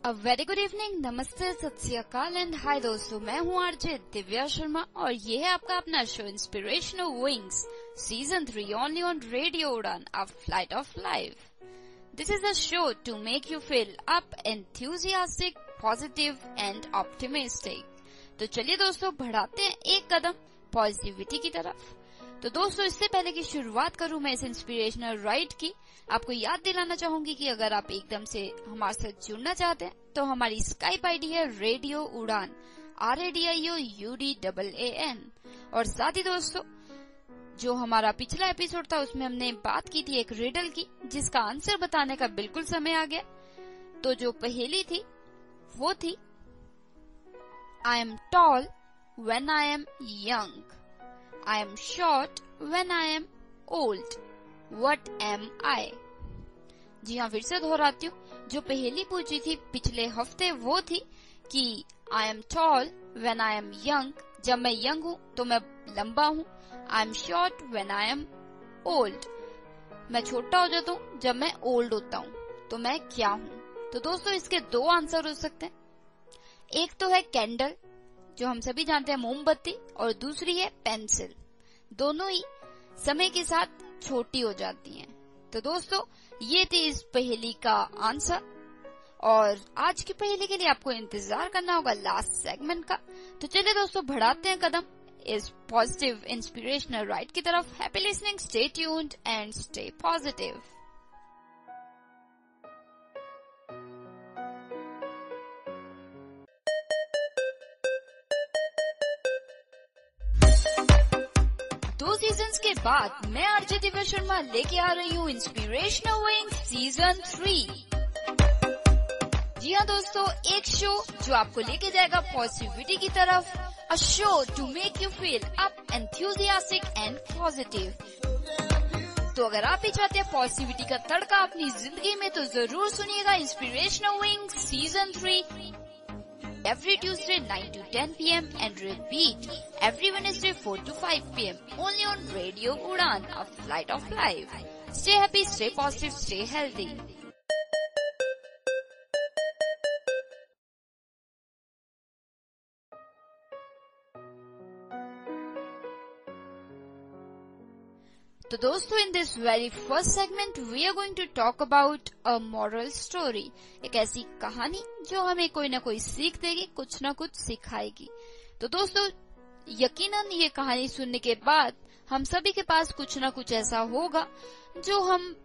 A very good evening, नमस्ते, सत श्री अकाल एंड हाय दोस्तों, मैं हूँ आरजे दिव्या शर्मा और ये है आपका अपना show inspirational wings season 3 only on radio Udaan, a flight of life. This is a show to make you feel up, enthusiastic, positive and optimistic. तो चलिए दोस्तों, बढ़ाते हैं एक कदम पॉजिटिविटी की तरफ। तो दोस्तों, इससे पहले की शुरुआत करूं मैं इस इंस्पिरेशनल राइड की, आपको याद दिलाना चाहूंगी कि अगर आप एकदम से हमारे साथ जुड़ना चाहते हैं तो हमारी स्काइप आईडी है रेडियो उड़ान, RADIOUDAAN। और साथ ही दोस्तों, जो हमारा पिछला एपिसोड था उसमें हमने बात की थी एक रिडल की, जिसका आंसर बताने का बिल्कुल समय आ गया। तो जो पहेली थी वो थी, I am tall when I am young, I am short when I am old. What am I? जी हाँ, फिर से दोहराती हूँ। जो पहेली पूछी थी पिछले हफ्ते वो थी कि I am tall when I am young, जब मैं यंग हूँ तो मैं लंबा हूँ। I am short when I am old, मैं छोटा हो जाता हूँ जब मैं ओल्ड होता हूँ। तो मैं क्या हूँ? तो दोस्तों, इसके दो आंसर हो सकते हैं। एक तो है कैंडल, जो हम सभी जानते हैं मोमबत्ती, और दूसरी है पेंसिल। दोनों ही समय के साथ छोटी हो जाती हैं। तो दोस्तों, ये थी इस पहेली का आंसर। और आज की पहेली के लिए आपको इंतजार करना होगा लास्ट सेगमेंट का। तो चलिए दोस्तों, बढ़ाते हैं कदम इस पॉजिटिव इंस्पिरेशनल राइड की तरफ। Happy listening, stay tuned and stay positive. दो सीजन्स के बाद मैं आरजे दिव्या शर्मा लेके आ रही हूँ इंस्पिरेशनल विंग सीजन 3। जी हाँ दोस्तों, एक शो जो आपको लेके जाएगा पॉजिटिविटी की तरफ, a show to make you feel up, enthusiastic and positive. तो अगर आप भी चाहते हैं पॉजिटिविटी का तड़का अपनी जिंदगी में, तो जरूर सुनिएगा inspirational wing season 3 every Tuesday 9 to 10 p.m. and repeat every Wednesday 4 to 5 p.m. only on Radio Udaan, a flight of life. Stay happy, stay positive, stay healthy. तो दोस्तों, in this very first segment we are going to talk about a moral story. एक ऐसी कहानी जो हमें कोई ना कोई सीख देगी, कुछ ना कुछ सिखाएगी। तो दोस्तों, यकीनन ये कहानी सुनने के बाद हम सभी के पास कुछ ना कुछ ऐसा होगा जो हम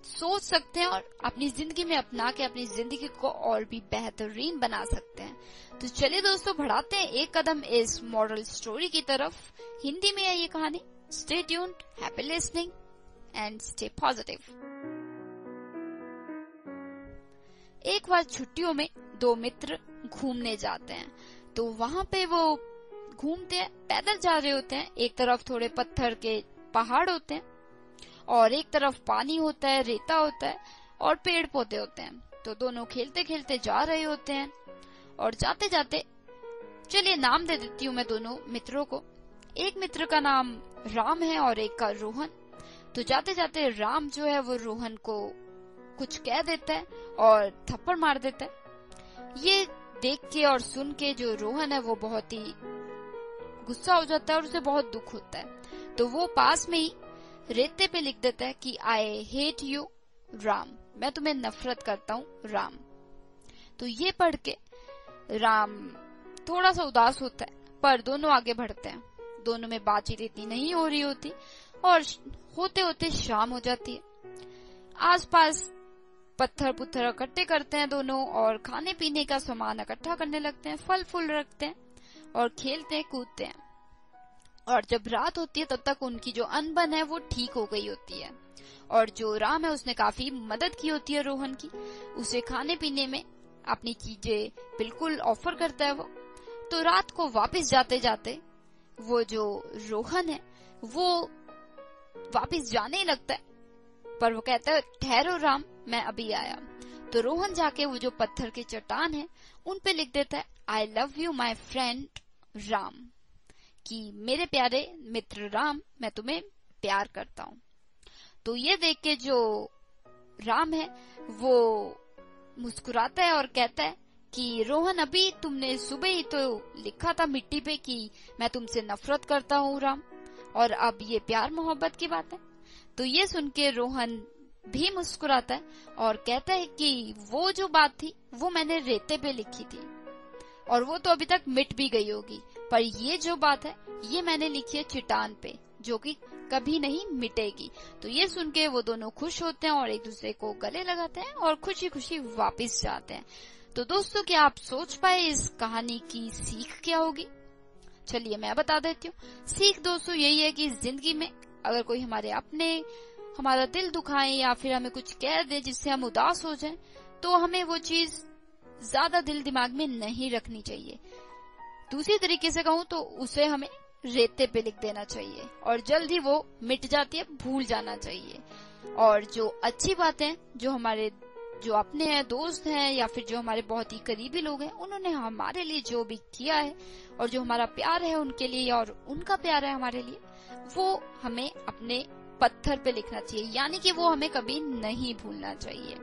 सोच सकते हैं और अपनी जिंदगी में अपना के अपनी जिंदगी को और भी बेहतरीन बना सकते हैं। तो चलिए दोस्तों, बढ़ाते हैं एक कदम इस मॉरल स्टोरी की तरफ। हिंदी में है ये कहानी। Stay tuned, happy listening and stay positive. एक बार छुट्टियों में दो मित्र घूमने जाते हैं। तो वहाँ पे वो घूमते हैं, पैदल जा रहे होते हैं। एक तरफ थोड़े पत्थर के पहाड़ होते हैं और एक तरफ पानी होता है, रेता होता है और पेड़ पौधे होते हैं। तो दोनों खेलते खेलते जा रहे होते हैं और जाते जाते, चलिए नाम दे देती हूँ मैं दोनों मित्रों को। एक मित्र का नाम राम है और एक का रोहन। तो जाते जाते राम जो है वो रोहन को कुछ कह देता है और थप्पड़ मार देता है। ये देख के और सुन के जो रोहन है वो बहुत ही गुस्सा हो जाता है और उसे बहुत दुख होता है। तो वो पास में ही रेते पे लिख देता है कि आई हेट यू राम, मैं तुम्हें नफरत करता हूँ राम। तो ये पढ़ के राम थोड़ा सा उदास होता है, पर दोनों आगे बढ़ते हैं। दोनों में बातचीत इतनी नहीं हो रही होती और होते होते शाम हो जाती है। आसपास पत्थर पुत्थर इकट्ठे करते हैं दोनों और खाने पीने का सामान इकट्ठा करने लगते हैं, फल फूल रखते हैं और खेलते कूदते हैं। और जब रात होती है तब तक उनकी जो अनबन है वो ठीक हो गई होती है। और जो राम है उसने काफी मदद की होती है रोहन की, उसे खाने पीने में अपनी चीजें बिल्कुल ऑफर करता है वो। तो रात को वापस जाते जाते वो जो रोहन है वो वापस जाने ही लगता है, पर वो कहता है ठहरो राम, मैं अभी आया। तो रोहन जाके वो जो पत्थर के चट्टान है उन पे लिख देता है I love you my friend Ram, कि मेरे प्यारे मित्र राम, मैं तुम्हें प्यार करता हूँ। तो ये देख के जो राम है वो मुस्कुराता है और कहता है कि रोहन, अभी तुमने सुबह ही तो लिखा था मिट्टी पे कि मैं तुमसे नफरत करता हूँ राम, और अब ये प्यार मोहब्बत की बात है। तो ये सुन के रोहन भी मुस्कुराता है और कहता है कि वो जो बात थी वो मैंने रेते पे लिखी थी और वो तो अभी तक मिट भी गई होगी, पर ये जो बात है ये मैंने लिखी है चट्टान पे, जो कि कभी नहीं मिटेगी। तो ये सुन के वो दोनों खुश होते हैं और एक दूसरे को गले लगाते हैं और खुशी खुशी वापस जाते हैं। तो दोस्तों, क्या आप सोच पाए इस कहानी की सीख क्या होगी? चलिए मैं बता देती हूँ। सीख दोस्तों यही है कि जिंदगी में अगर कोई हमारा दिल दुखाए या फिर हमें कुछ कह दे जिससे हम उदास हो जाएं, तो हमें वो चीज ज्यादा दिल दिमाग में नहीं रखनी चाहिए। दूसरी तरीके से कहूँ तो उसे हमें रेते पे लिख देना चाहिए और जल्द ही वो मिट जाती है, भूल जाना चाहिए। और जो अच्छी बातें जो अपने हैं, दोस्त हैं या फिर जो हमारे बहुत ही करीबी लोग हैं, उन्होंने हमारे लिए जो भी किया है और जो हमारा प्यार है उनके लिए और उनका प्यार है हमारे लिए, वो हमें अपने पत्थर पे लिखना चाहिए, यानी कि वो हमें कभी नहीं भूलना चाहिए।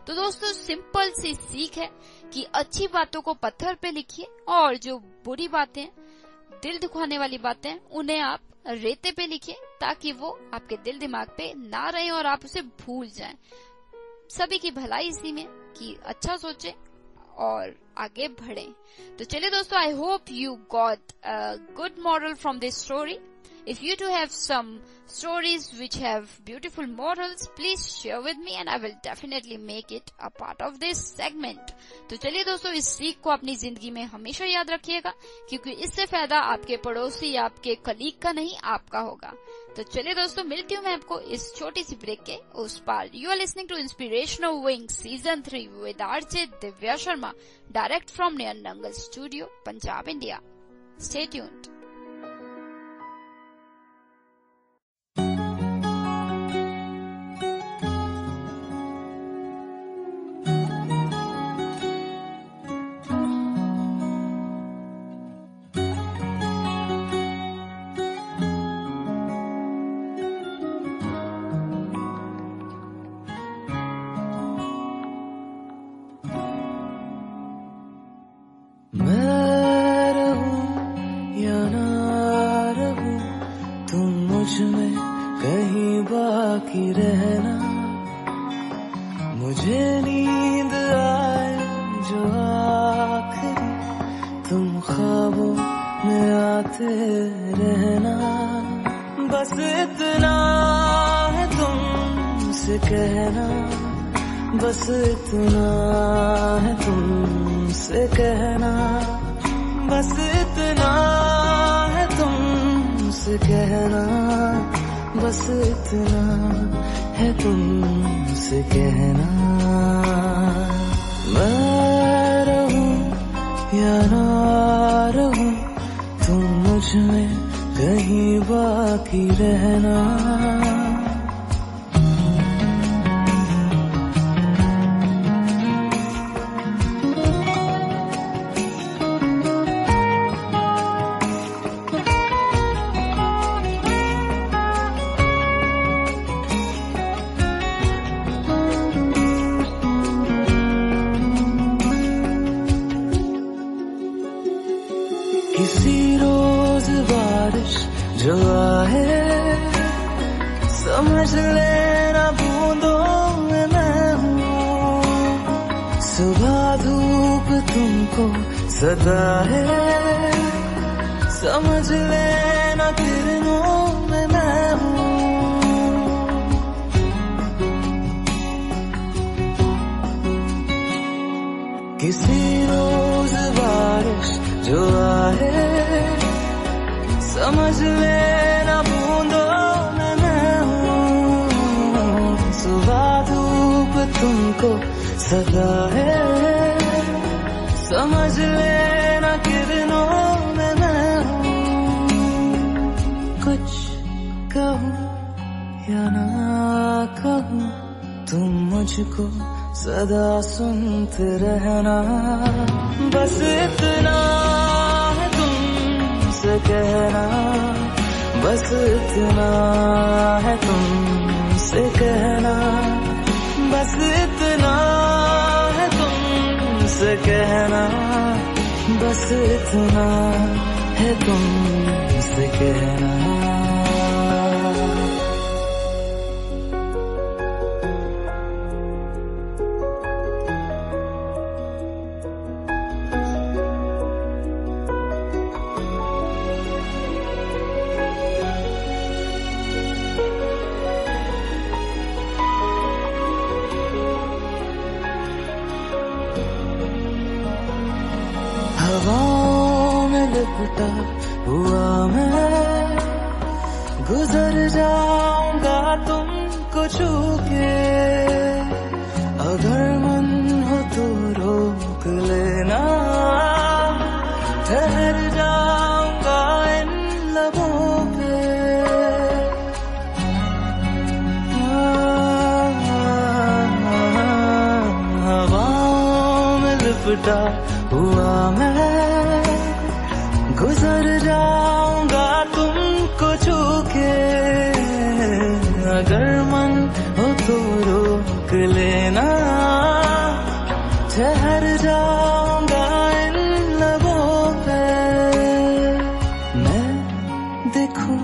तो दोस्तों, सिंपल सी सीख है कि अच्छी बातों को पत्थर पे लिखिए और जो बुरी बातें, दिल दुखाने वाली बातें, उन्हें आप रेते पे लिखिए ताकि वो आपके दिल दिमाग पे ना रहे और आप उसे भूल जाएं। सभी की भलाई इसी में कि अच्छा सोचे और आगे बढ़े। तो चलिए दोस्तों, I hope you got a good moral from this story. If you too have some stories which have beautiful morals, please share with me and I will definitely make it a part of this segment. तो चलिए दोस्तों, इस सीख को अपनी जिंदगी में हमेशा याद रखिएगा, क्योंकि इससे फायदा आपके पड़ोसी या आपके कलीग का नहीं, आपका होगा। तो चलिए दोस्तों, मिलती हूँ मैं आपको इस छोटी सी ब्रेक के उस पार। You are listening to Inspirational Wing Season 3 with RJ Divya Sharma, direct from near Nangal Studio, Punjab, India. Stay tuned. कहीं बाकी रहना, मुझे नींद आए जो आखिरी, तुम ख्वाबों में आते रहना। बस इतना है तुमसे कहना, बस इतना है तुमसे कहना, बस इतना है तुमसे कहना, बस इतना है तुमसे कहना। मैं रहूं या ना रहूं, तुम मुझ में कहीं बाकी रहना। किसी रोज बारिश जो आए, समझ लेना बूंदों में मैं हूँ। सुबह धूप तुमको सदा है, समझ लेना किरणों में मैं हूँ। किसी रोज बारिश जो आए, समझ लेना बूंदों में मैं हूँ। सुबह धूप तुमको सदा है, समझ लेना किरणों में मैं हूँ। कुछ कहूँ या ना कहूँ, तुम मुझको सदा सुनते रहना। बस इतना है तुमसे कहना, बस इतना है तुमसे कहना, बस इतना है तुमसे कहना, बस इतना है तुमसे कहना हवाओं में लिपटा हुआ मैं गुजर जाऊंगा तुमको छू के अगर मन हो तो रोक लेना ठहर जाऊंगा इन लबों पे हवाओं में लिपटा हुआ मैं गुजर जाऊंगा तुमको छू के अगर मन हो तो रोक लेना ठहर जाऊंगा इन लबों पे मैं देखूं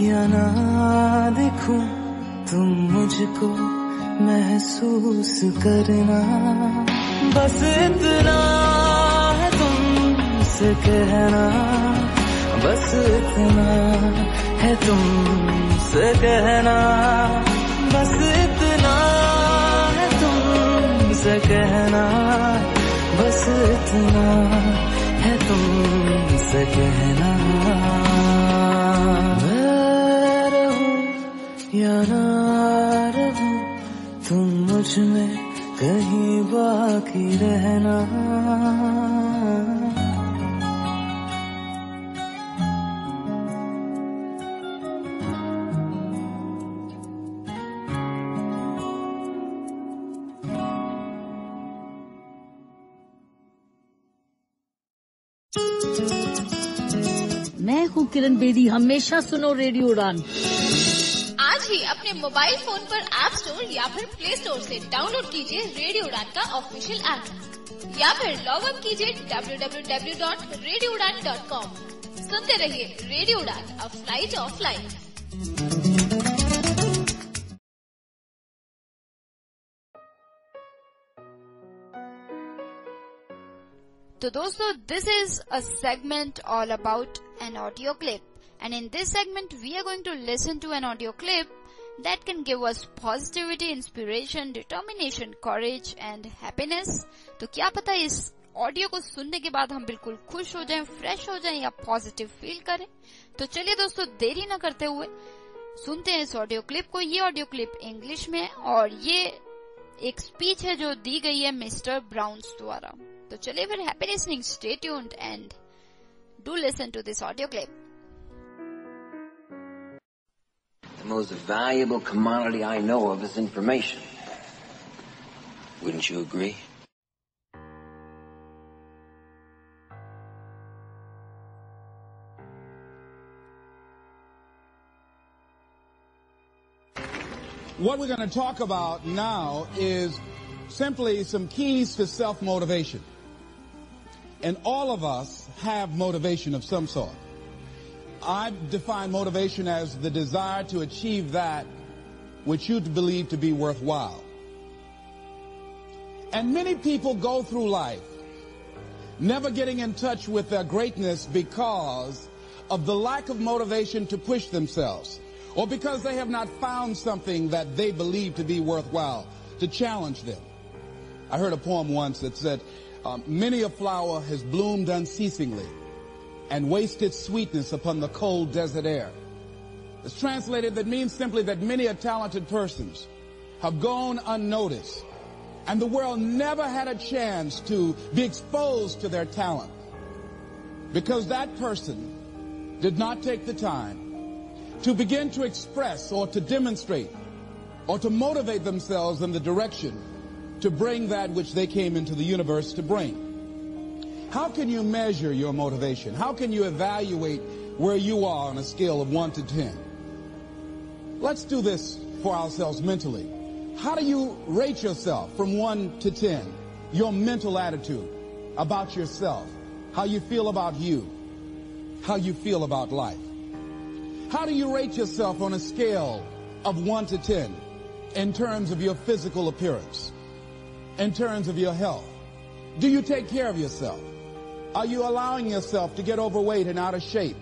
या ना देखूं तुम मुझको महसूस करना बस इतना है तुमसे कहना बस इतना है तुमसे कहना बस इतना है तुमसे कहना बस इतना है तुमसे कहना मैं रहूं या ना रहूं तुम मुझ में कहीं बाकी रहना मैं हूँ किरण बेदी। हमेशा सुनो रेडियो उड़ान। आज ही अपने मोबाइल फोन पर ऐप स्टोर या फिर प्ले स्टोर से डाउनलोड कीजिए रेडियो उड़ान का ऑफिशियल ऐप या फिर लॉग इन कीजिए www.radioudan.com। सुनते रहिए radio Udaan, a flight of life. तो दोस्तों, this is a segment all about an audio clip, and in this segment we are going to listen to an audio clip that can give us positivity, inspiration, determination, courage and happiness. तो क्या पता इस audio को सुनने के बाद हम बिल्कुल खुश हो जाएं, फ्रेश हो जाएं या पॉजिटिव फील करें। तो चलिए दोस्तों, देरी न करते हुए सुनते हैं इस ऑडियो क्लिप को। ये ऑडियो क्लिप इंग्लिश में और ये एक स्पीच है जो दी गई है मिस्टर ब्राउन्स द्वारा। तो चलिए फिर, happy listening, stay tuned and do listen to this audio clip. The most valuable commodity I know of is information. Wouldn't you agree? What we're going to talk about now is simply some keys to self-motivation. And all of us have motivation of some sort. I define motivation as the desire to achieve that which you believe to be worthwhile. And many people go through life never getting in touch with their greatness because of the lack of motivation to push themselves, or because they have not found something that they believe to be worthwhile to challenge them. I heard a poem once that said, many a flower has bloomed unceasingly and wasted sweetness upon the cold desert air. It's translated, that means simply that many a talented persons have gone unnoticed, and the world never had a chance to be exposed to their talent because that person did not take the time to begin to express or to demonstrate or to motivate themselves in the direction to bring that which they came into the universe to bring. How can you measure your motivation? How can you evaluate where you are on a scale of 1 to 10? Let's do this for ourselves mentally. How do you rate yourself from 1 to 10? Your mental attitude about yourself. how you feel about you, how you feel about life. How do you rate yourself on a scale of 1 to 10 in terms of your physical appearance, in terms of your health? Do you take care of yourself? Are you allowing yourself to get overweight and out of shape?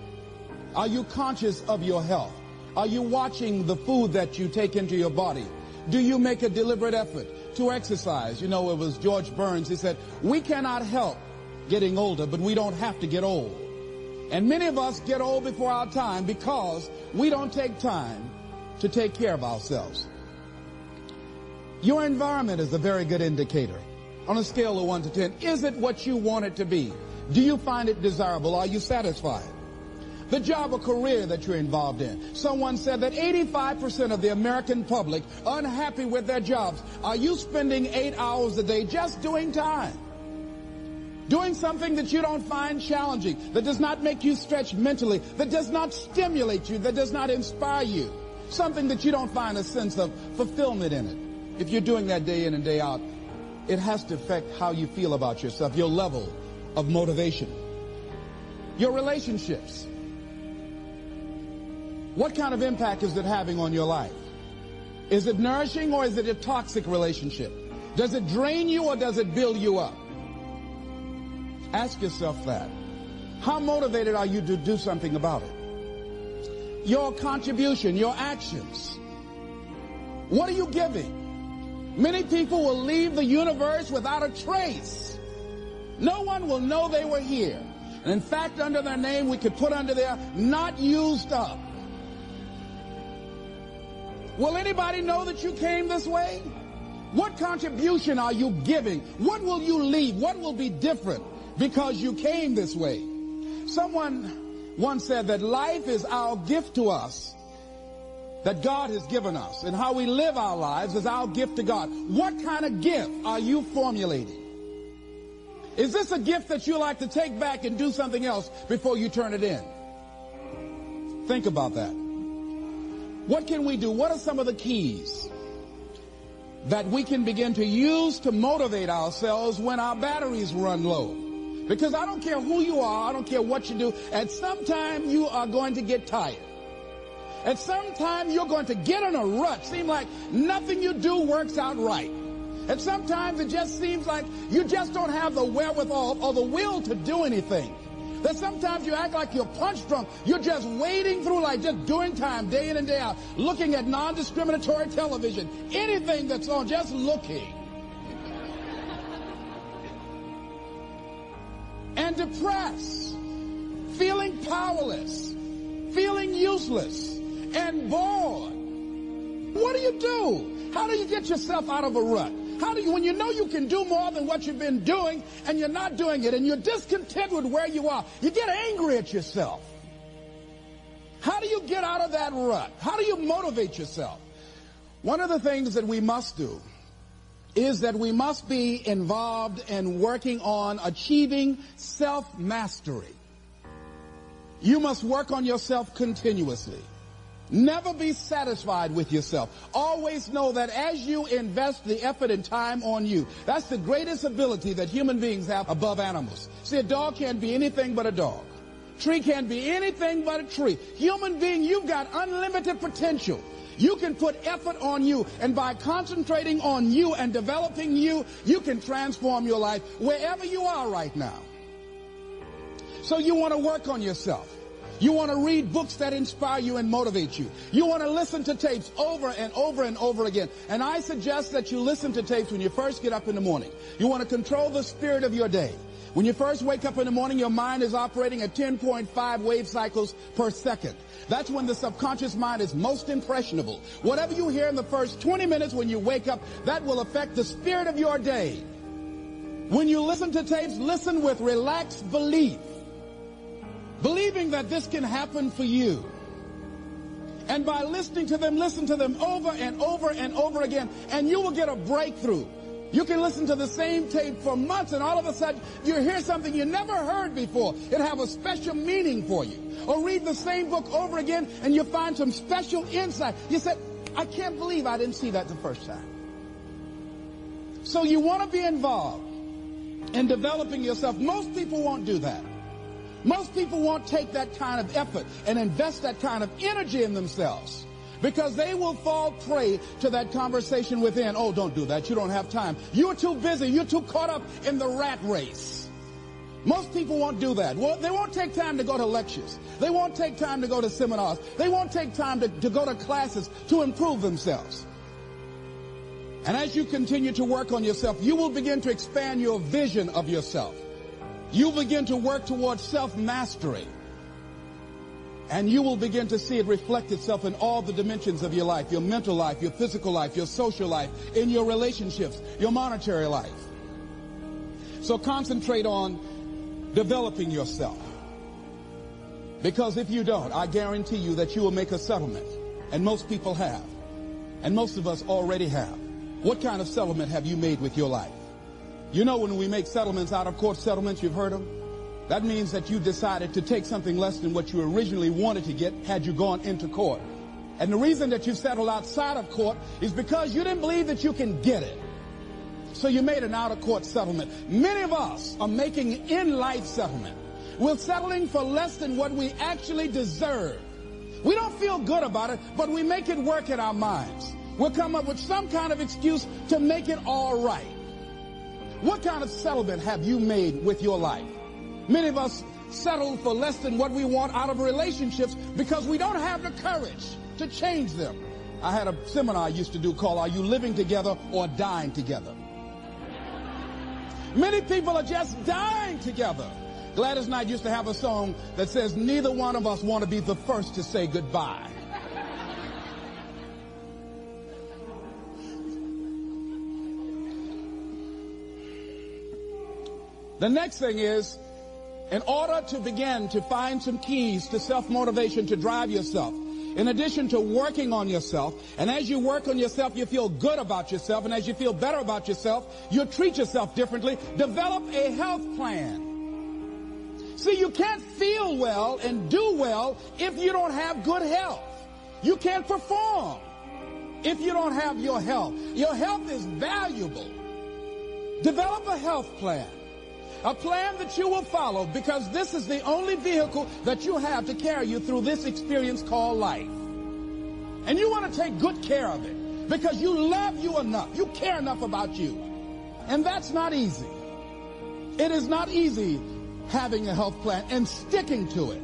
Are you conscious of your health? Are you watching the food that you take into your body? Do you make a deliberate effort to exercise? You know, it was George Burns. He said, we cannot help getting older, but we don't have to get old. And many of us get old before our time because we don't take time to take care of ourselves. Your environment is a very good indicator. On a scale of 1 to 10, is it what you want it to be? Do you find it desirable? Are you satisfied? The job or career that you're involved in. Someone said that 85% of the American public are unhappy with their jobs. Are you spending 8 hours a day just doing time? Doing something that you don't find challenging, that does not make you stretch mentally, that does not stimulate you, that does not inspire you. Something that you don't find a sense of fulfillment in it. If you're doing that day in and day out, it has to affect how you feel about yourself, your level of motivation. Your relationships. What kind of impact is it having on your life? Is it nourishing or is it a toxic relationship? Does it drain you or does it build you up? Ask yourself that. How motivated are you to do something about it? Your contribution, your actions. What are you giving? Many people will leave the universe without a trace. No one will know they were here. And in fact, under their name, we could put under there, not used up. Will anybody know that you came this way? What contribution are you giving? What will you leave? What will be different because you came this way? Someone once said that life is our gift to us that God has given us, and how we live our lives is our gift to God. What kind of gift are you formulating? Is this a gift that you like to take back and do something else before you turn it in? Think about that. What can we do? What are some of the keys that we can begin to use to motivate ourselves when our batteries run low? Because I don't care who you are, I don't care what you do, at some time you are going to get tired. At some time you're going to get in a rut. Seem like nothing you do works out right. And sometimes it just seems like you just don't have the wherewithal or the will to do anything. That sometimes you act like you're punch drunk. You're just wading through life, just doing time day in and day out, looking at non-discriminatory television, anything that's on, just looking. And depressed, feeling powerless, feeling useless, and bored. What do? How do you get yourself out of a rut? How do you, when you know you can do more than what you've been doing and you're not doing it and you're discontent with where you are, you get angry at yourself. How do you get out of that rut? How do you motivate yourself? One of the things that we must do is that we must be involved in working on achieving self-mastery. You must work on yourself continuously. Never be satisfied with yourself. Always know that as you invest the effort and time on you, that's the greatest ability that human beings have above animals. See, a dog can't be anything but a dog. Tree can't be anything but a tree. Human being, you've got unlimited potential. You can put effort on you, and by concentrating on you and developing you, you can transform your life wherever you are right now. So you want to work on yourself. You want to read books that inspire you and motivate you. You want to listen to tapes over and over and over again. And I suggest that you listen to tapes when you first get up in the morning. You want to control the spirit of your day. When you first wake up in the morning, your mind is operating at 10.5 wave cycles per second. That's when the subconscious mind is most impressionable. Whatever you hear in the first 20 minutes when you wake up, that will affect the spirit of your day. When you listen to tapes, listen with relaxed belief. Believing that this can happen for you. And by listening to them, listen to them over and over and over again, and you will get a breakthrough. You can listen to the same tape for months, and all of a sudden, you hear something you never heard before. It'll have a special meaning for you. Or read the same book over again, and you find some special insight. You said, I can't believe I didn't see that the first time. So you want to be involved in developing yourself. Most people won't do that. Most people won't take that kind of effort and invest that kind of energy in themselves because they will fall prey to that conversation within. Oh, don't do that. You don't have time. You're too busy. You're too caught up in the rat race. Most people won't do that. Well, they won't take time to go to lectures. They won't take time to go to seminars. They won't take time to go to classes to improve themselves. And as you continue to work on yourself, you will begin to expand your vision of yourself. You begin to work towards self-mastery. And you will begin to see it reflect itself in all the dimensions of your life, your mental life, your physical life, your social life, in your relationships, your monetary life. So concentrate on developing yourself. Because if you don't, I guarantee you that you will make a settlement. And most people have. And most of us already have. What kind of settlement have you made with your life? You know, when we make settlements, out-of-court settlements, you've heard them? That means that you decided to take something less than what you originally wanted to get had you gone into court. And the reason that you settled outside of court is because you didn't believe that you can get it. So you made an out-of-court settlement. Many of us are making in-life settlement. We're settling for less than what we actually deserve. We don't feel good about it, but we make it work in our minds. We'll come up with some kind of excuse to make it all right. What kind of settlement have you made with your life? Many of us settle for less than what we want out of relationships because we don't have the courage to change them. I had a seminar I used to do called, Are You Living Together or Dying Together? Many people are just dying together. Gladys Knight used to have a song that says, neither one of us want to be the first to say goodbye. The next thing is, in order to begin to find some keys to self-motivation to drive yourself, in addition to working on yourself, and as you work on yourself, you feel good about yourself, and as you feel better about yourself, you treat yourself differently. Develop a health plan. See, you can't feel well and do well if you don't have good health. You can't perform if you don't have your health. Your health is valuable. Develop a health plan. A plan that you will follow, because this is the only vehicle that you have to carry you through this experience called life. And you want to take good care of it because you love you enough. You care enough about you. And that's not easy. It is not easy having a health plan and sticking to it.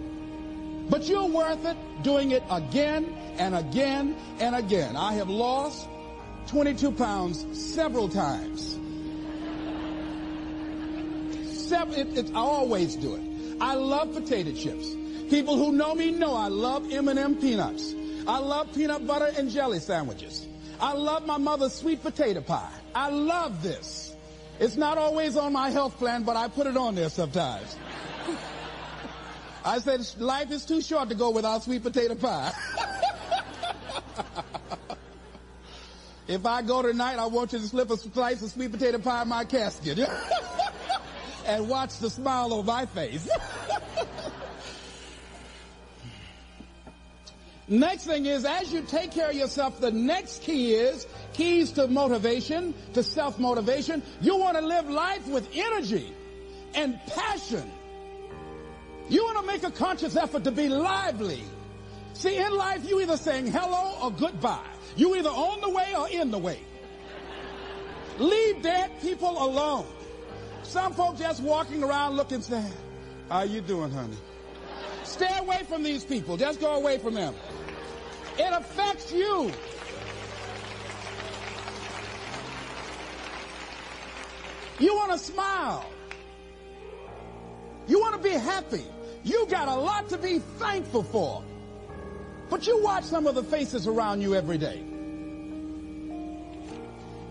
But you're worth it doing it again and again and again. I have lost 22 pounds several times. I always do it. I love potato chips. People who know me know I love M&M peanuts. I love peanut butter and jelly sandwiches. I love my mother's sweet potato pie. I love this. It's not always on my health plan, but I put it on there sometimes. I said life is too short to go without sweet potato pie. If I go tonight, I want you to slip a slice of sweet potato pie in my casket. And watch the smile on my face. Next thing is, as you take care of yourself, the next key is keys to motivation, to self-motivation. You want to live life with energy and passion. You want to make a conscious effort to be lively. See, in life, you either saying hello or goodbye. You either on the way or in the way. Leave dead people alone. Some folks just walking around looking sad. How you doing, honey? Stay away from these people. Just go away from them. It affects you. You want to smile. You want to be happy. You got a lot to be thankful for. But you watch some of the faces around you every day.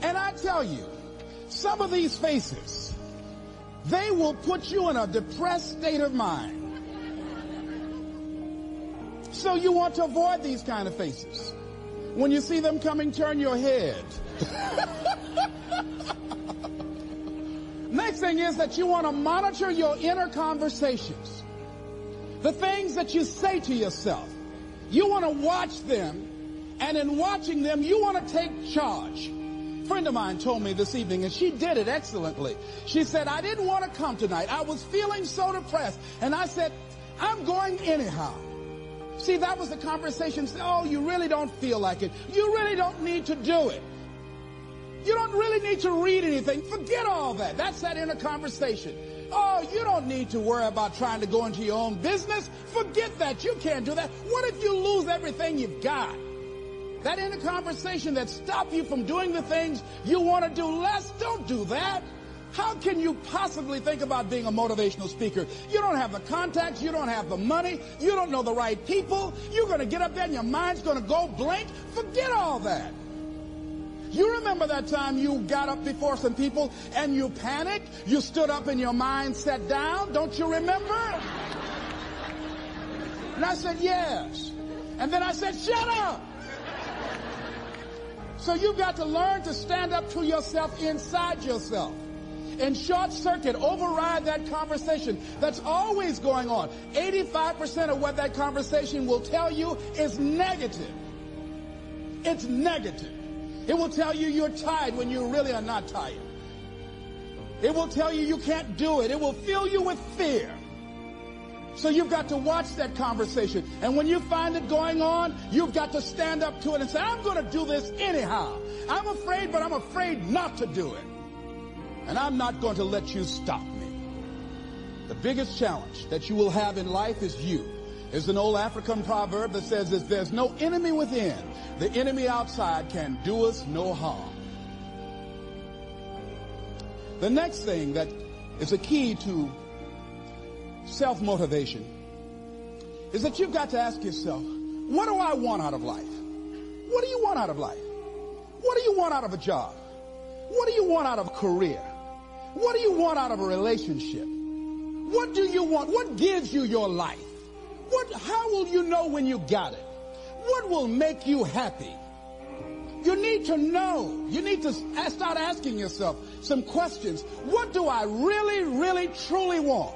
And I tell you, some of these faces, they will put you in a depressed state of mind. So you want to avoid these kind of faces. When you see them coming, turn your head. Next thing is that you want to monitor your inner conversations. The things that you say to yourself. You want to watch them, and in watching them, you want to take charge. friend of mine told me this evening, and she did it excellently. She said, I didn't want to come tonight. I was feeling so depressed. And I said, I'm going anyhow. See, that was the conversation. Oh, you really don't feel like it. You really don't need to do it. You don't really need to read anything. Forget all that. That's that inner conversation. Oh, you don't need to worry about trying to go into your own business. Forget that. You can't do that. What if you lose everything you've got? That inner conversation that stops you from doing the things you want to do less, don't do that. How can you possibly think about being a motivational speaker? You don't have the contacts. You don't have the money. You don't know the right people. You're going to get up there and your mind's going to go blank. Forget all that. You remember that time you got up before some people and you panicked? You stood up and your mind sat down? Don't you remember? And I said, yes. And then I said, shut up. So you've got to learn to stand up to yourself inside yourself and short circuit, override that conversation that's always going on. 85% of what that conversation will tell you is negative. It's negative. It will tell you you're tired when you really are not tired. It will tell you you can't do it. It will fill you with fear. So you've got to watch that conversation. And when you find it going on, you've got to stand up to it and say, I'm going to do this anyhow. I'm afraid, but I'm afraid not to do it. And I'm not going to let you stop me. The biggest challenge that you will have in life is you. There's an old African proverb that says, if there's no enemy within, the enemy outside can do us no harm. The next thing that is a key to self-motivation is that you've got to ask yourself, what do I want out of life? What do you want out of life? What do you want out of a job? What do you want out of a career? What do you want out of a relationship? What do you want? What gives you your life? How will you know when you got it? What will make you happy? You need to know. You need to start asking yourself some questions. What do I really, really, truly want?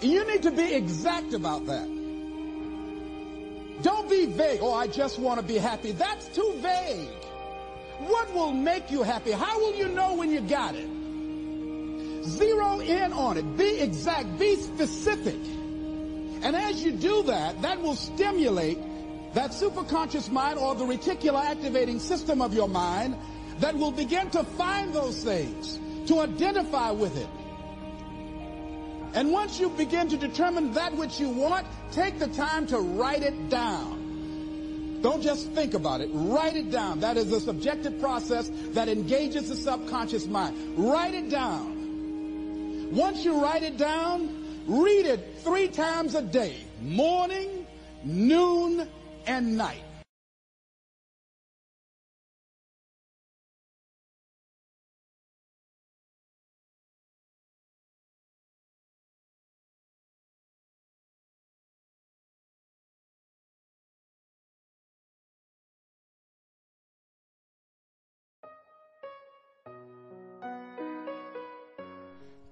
You need to be exact about that. Don't be vague. Oh, I just want to be happy. That's too vague. What will make you happy? How will you know when you got it? Zero in on it. Be exact. Be specific. And as you do that, that will stimulate that superconscious mind or the reticular activating system of your mind that will begin to find those things, to identify with it. And once you begin to determine that which you want, take the time to write it down. Don't just think about it. Write it down. That is a subjective process that engages the subconscious mind. Write it down. Once you write it down, read it 3 times a day, morning, noon, and night.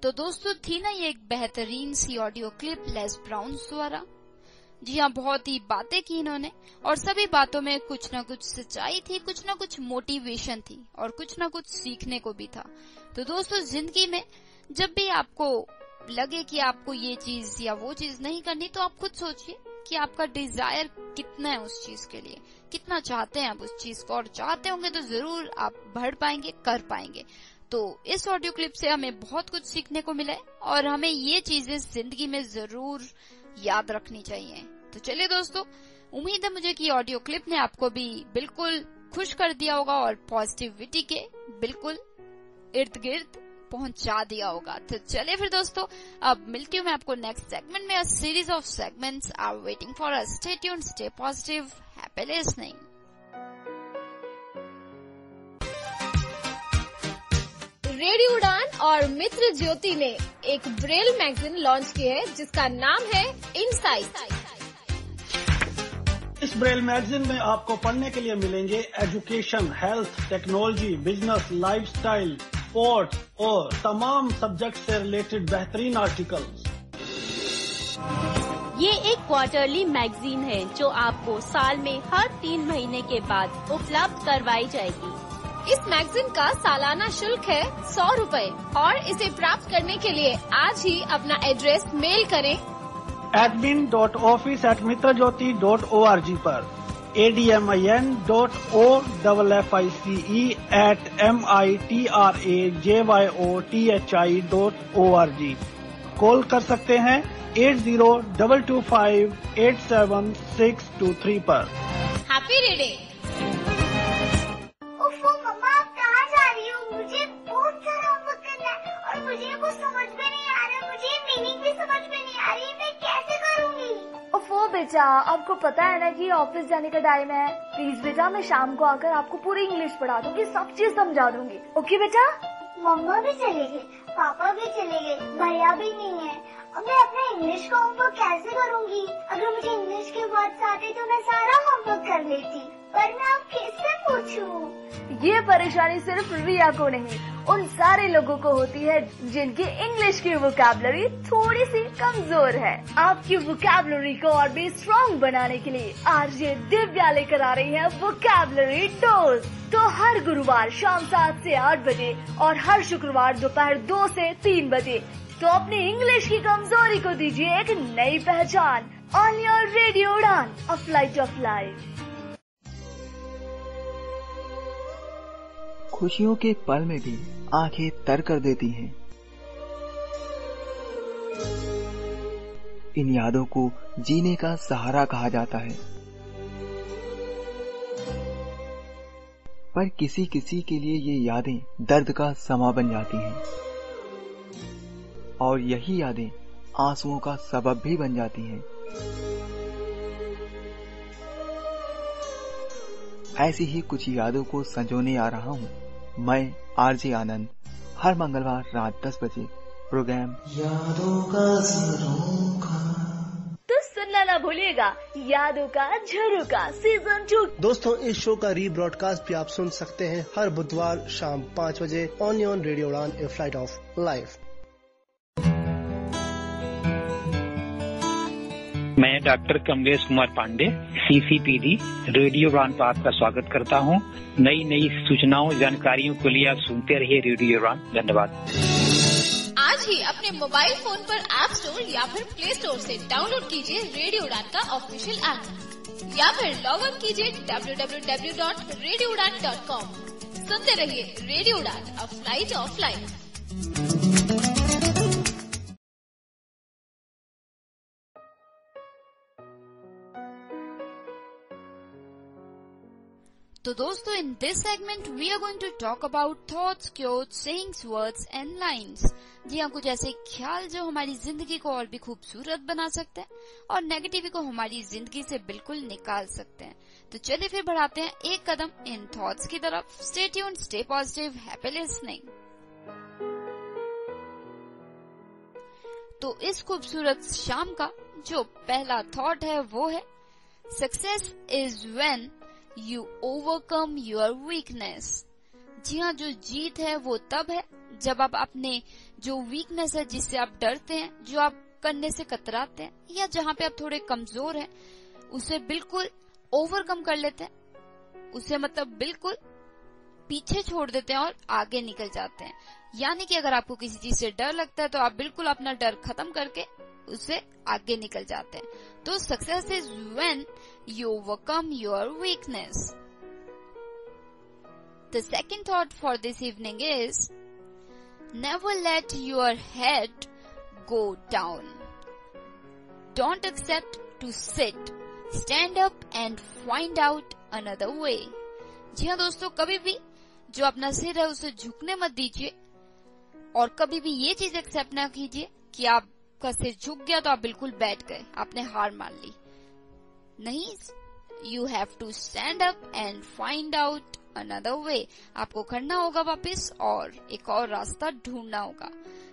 तो दोस्तों, थी ना ये एक बेहतरीन सी audio clip less browns द्वारा। जी हाँ, बहुत ही बातें की इन्होंने और सभी बातों में कुछ ना कुछ सच्चाई थी, कुछ ना कुछ मोटिवेशन थी और कुछ ना कुछ सीखने को भी था। तो दोस्तों, जिंदगी में जब भी आपको लगे कि आपको ये चीज या वो चीज नहीं करनी, तो आप खुद सोचिए कि आपका डिजायर कितना है उस चीज के लिए, कितना चाहते हैं आप उस चीज को, और चाहते होंगे तो जरूर आप बढ़ पाएंगे, कर पाएंगे। तो इस ऑडियो क्लिप से हमें बहुत कुछ सीखने को मिला है और हमें ये चीजें जिंदगी में जरूर याद रखनी चाहिए। तो चलिए दोस्तों, उम्मीद है मुझे कि ऑडियो क्लिप ने आपको भी बिल्कुल खुश कर दिया होगा और पॉजिटिविटी के बिल्कुल इर्द गिर्द पहुंचा दिया होगा। तो चलिए फिर दोस्तों, अब मिलती हूँ मैं आपको नेक्स्ट सेगमेंट में। A series of segments are waiting for us. Stay tuned, stay positive, happy listening. Radio Udaan और मित्र ज्योति ने एक ब्रेल मैगजीन लॉन्च की है जिसका नाम है इनसाइट। इस ब्रेल मैगजीन में आपको पढ़ने के लिए मिलेंगे education, health, technology, business, lifestyle, sports और तमाम सब्जेक्ट से रिलेटेड बेहतरीन आर्टिकल्स। ये एक क्वार्टरली मैगजीन है जो आपको साल में हर 3 महीने के बाद उपलब्ध करवाई जाएगी। इस मैगजीन का सालाना शुल्क है 100 रुपए और इसे प्राप्त करने के लिए आज ही अपना एड्रेस मेल करें admin.office@mitrajyoti.org पर admin.o@mitrajyoti.org कॉल कर सकते हैं 8022587623 पर। Happy reading. मम्मा आप कहाँ जा रही हो? मुझे बहुत सारा होमवर्क करना है और मुझे कुछ समझ में नहीं आ रहा, मुझे मीनिंग भी समझ में नहीं आ रही, मैं कैसे करूँगी? ओफो बेटा, आपको पता है ना कि ऑफिस जाने का टाइम है। प्लीज बेटा, मैं शाम को आकर आपको पूरी इंग्लिश पढ़ा दूंगी, सब चीज समझा दूंगी। ओके बेटा? मम्मा भी चले गए, पापा भी चले गए, भैया भी नहीं है। अब मैं अपना इंग्लिश का होमवर्क कैसे करूँगी? अगर मुझे इंग्लिश के वर्ड्स आते तो मैं सारा होमवर्क कर लेती, पर मैं अब किससे पूछूं? ये परेशानी सिर्फ रिया को नहीं, उन सारे लोगों को होती है जिनकी इंग्लिश की वोकैबुलरी थोड़ी सी कमजोर है। आपकी वोकैबुलरी को और भी स्ट्रॉन्ग बनाने के लिए आरजे दिव्या लेकर आ रही है वोकैबुलरी डोज। तो हर गुरुवार शाम 7 से 8 बजे और हर शुक्रवार दोपहर 2 से 3 बजे तो अपनी इंग्लिश की कमजोरी को दीजिए एक नई पहचान। On your radio Udaan, a flight of life. खुशियों के पल में भी आंखें तर कर देती हैं। इन यादों को जीने का सहारा कहा जाता है, पर किसी किसी के लिए ये यादें दर्द का समा बन जाती हैं और यही यादें आंसुओं का सबब भी बन जाती हैं। ऐसी ही कुछ यादों को संजोने आ रहा हूँ मैं, आरजे आनंद। हर मंगलवार रात 10 बजे प्रोग्राम यादों का झरोखा। तो सुनना ना भूलिएगा यादों का झरोखा सीजन 2। दोस्तों, इस शो का रीब्रॉडकास्ट भी आप सुन सकते हैं हर बुधवार शाम 5 बजे on radio Udaan, a flight of life. मैं doctor Kamlesh Kumar Pandey, CCPD, radio Udaan पर आपका स्वागत करता हूं। नई नई सूचनाओं जानकारियों के लिए आप सुनते रहिए रेडियो उड़ान। धन्यवाद। आज ही अपने मोबाइल फोन पर ऐप स्टोर या फिर प्ले स्टोर से डाउनलोड कीजिए रेडियो उड़ान का ऑफिशियल ऐप या फिर लॉग इन कीजिए www.radioudan.com। सुनते रहिए radio Udaan, a flight of life. तो दोस्तों, in this segment we are going to talk about thoughts, quotes, sayings, words and lines। जी हाँ, कुछ ऐसे ख्याल जो हमारी जिंदगी को और भी खूबसूरत बना सकते हैं और नेगेटिविटी को हमारी जिंदगी से बिल्कुल निकाल सकते हैं। तो चलिए फिर बढ़ाते हैं एक कदम इन थॉट्स की तरफ। Stay tuned, stay positive, happy listening. तो इस खूबसूरत शाम का जो पहला थॉट है वो है, success is when You overcome your weakness। जी हाँ, जो जीत है वो तब है जब आप अपने जो वीकनेस है, जिससे आप डरते हैं, जो आप करने से कतराते हैं या जहाँ पे आप थोड़े कमजोर हैं, उसे बिल्कुल ओवरकम कर लेते हैं। उसे मतलब बिल्कुल पीछे छोड़ देते हैं और आगे निकल जाते हैं। यानी कि अगर आपको किसी चीज से डर लगता है तो आप बिल्कुल अपना डर खत्म करके उससे आगे निकल जाते हैं। तो success is when you overcome your weakness। The second thought for this evening is, never let your head go down। Don't accept to sit, stand up and find out another way। जी हाँ दोस्तों, कभी भी जो अपना सिर है उसे झुकने मत दीजिए और कभी भी ये चीज एक्सेप्ट ना कीजिए कि आपका सिर झुक गया तो आप बिल्कुल बैठ गए, आपने हार मान ली। नहीं, you have to stand up and find out another way। आपको खड़ना होगा वापस और एक और रास्ता ढूंढना होगा।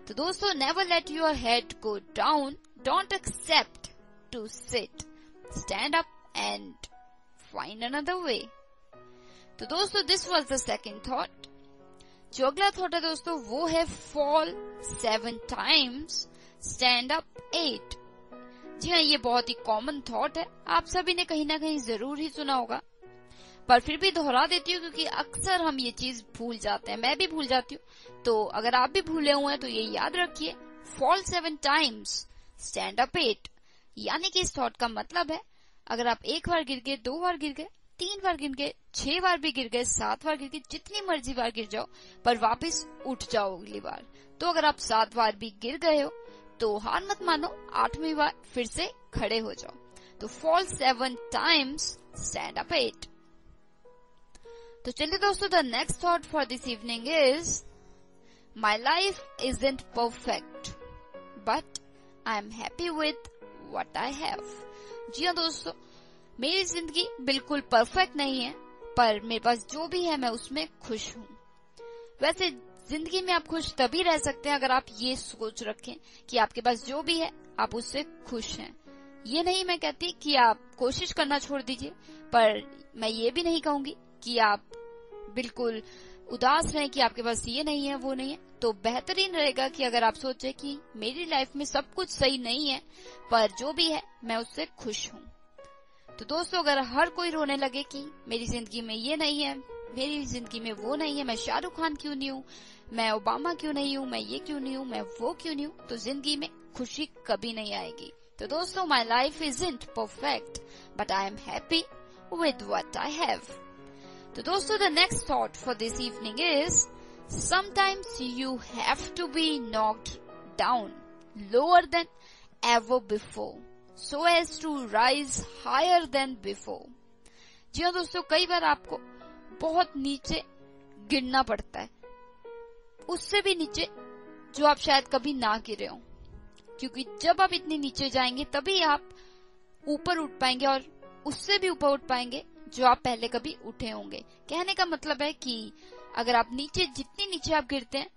तो दोस्तों, never let your head go down, don't accept to sit, stand up and find another way। तो दोस्तों, this was the second thought। जो अगला थॉट है दोस्तों वो है, fall 7 times, stand up 8। जी हाँ, ये बहुत ही कॉमन थॉट है, आप सभी ने कहीं ना कहीं जरूर ही सुना होगा, पर फिर भी दोहरा देती हूँ क्योंकि अक्सर हम ये चीज भूल जाते हैं, मैं भी भूल जाती हूँ। तो अगर आप भी भूले हुए हैं तो ये याद रखिए, फॉल 7 times, स्टैंड अप 8। यानी कि इस थॉट का मतलब है, अगर आप 1 बार गिर गए, 2 बार गिर गए, 3 बार गिर गए, 6 बार भी गिर गए, 7 बार गिर गए, जितनी मर्जी बार गिर जाओ, पर वापस उठ जाओ अगली बार। तो अगर आप 7 बार भी गिर गए हो तो हार मत मानो, 8वीं बार फिर से खड़े हो जाओ। तो फॉल 7 times, स्टैंड अप 8। तो चलिए दोस्तों, the next thought for this evening is, my life isn't perfect but I am happy with what I have. जी हाँ दोस्तों, मेरी जिंदगी बिल्कुल परफेक्ट नहीं है, पर मेरे पास जो भी है मैं उसमें खुश हूँ। वैसे जिंदगी में आप खुश तभी रह सकते हैं अगर आप ये सोच रखें कि आपके पास जो भी है आप उससे खुश हैं। ये नहीं मैं कहती कि आप कोशिश करना छोड़ दीजिए, पर मैं ये भी नहीं कहूंगी कि आप बिल्कुल उदास रहें कि आपके पास ये नहीं है वो नहीं है। तो बेहतरीन रहेगा कि अगर आप सोचे कि मेरी लाइफ में सब कुछ सही नहीं है, पर जो भी है मैं उससे खुश हूँ। तो दोस्तों, अगर हर कोई रोने लगे कि मेरी जिंदगी में ये नहीं है, मेरी जिंदगी में वो नहीं है, मैं शाहरुख खान क्यों नहीं हूँ, मैं ओबामा क्यों नहीं हूँ, मैं ये क्यों नहीं हूँ, मैं वो क्यों नहीं हूँ, तो जिंदगी में खुशी कभी नहीं आएगी। तो दोस्तों, my life isn't perfect but I am happy with what I have. तो दोस्तों, the next thought for this evening is, sometimes you have to be knocked down lower than ever before so as to rise higher than before। जी हाँ दोस्तों, कई बार आपको बहुत नीचे गिरना पड़ता है, उससे भी नीचे जो आप शायद कभी ना गिरे हो, क्योंकि जब आप इतने नीचे जाएंगे तभी आप ऊपर उठ पाएंगे और उससे भी ऊपर उठ पाएंगे जो आप पहले कभी उठे होंगे। कहने का मतलब है कि अगर आप जितनी नीचे आप गिरते हैं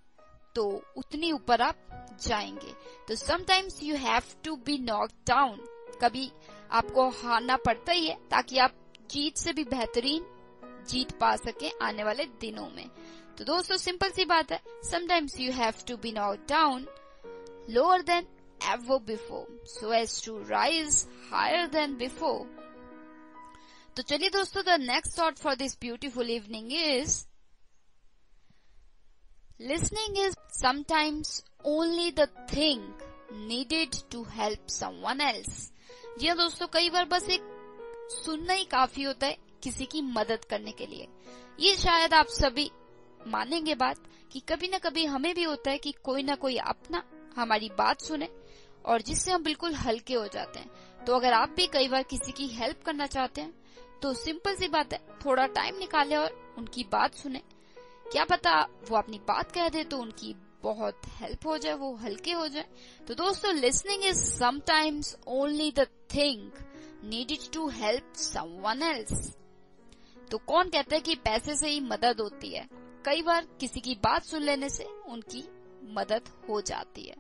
तो उतनी ऊपर आप जाएंगे। तो sometimes you have to be knocked down, कभी आपको हारना पड़ता ही है ताकि आप जीत से भी बेहतरीन जीत पा सके आने वाले दिनों में। तो दोस्तों, सिंपल सी बात है, sometimes you have to be knocked down lower than ever before so as to rise higher than before. तो चलिए दोस्तों, the next thought for this beautiful evening is, listening is sometimes only the thing needed to help someone else। जी हाँ दोस्तों, कई बार बस एक सुनना ही काफी होता है किसी की मदद करने के लिए। ये शायद आप सभी मानेंगे बात कि कभी न कभी हमें भी होता है कि कोई ना कोई अपना हमारी बात सुने और जिससे हम बिल्कुल हल्के हो जाते हैं। तो अगर आप भी कई बार किसी की हेल्प करना चाहते हैं तो सिंपल सी बात है, थोड़ा टाइम निकाले और उनकी बात सुने। क्या पता वो अपनी बात कह दे तो उनकी बहुत हेल्प हो जाए, वो हल्के हो जाए। तो दोस्तों, listening is sometimes only the thing needed to help someone else. तो कौन कहता है कि पैसे से ही मदद होती है? कई बार किसी की बात सुन लेने से उनकी मदद हो जाती है।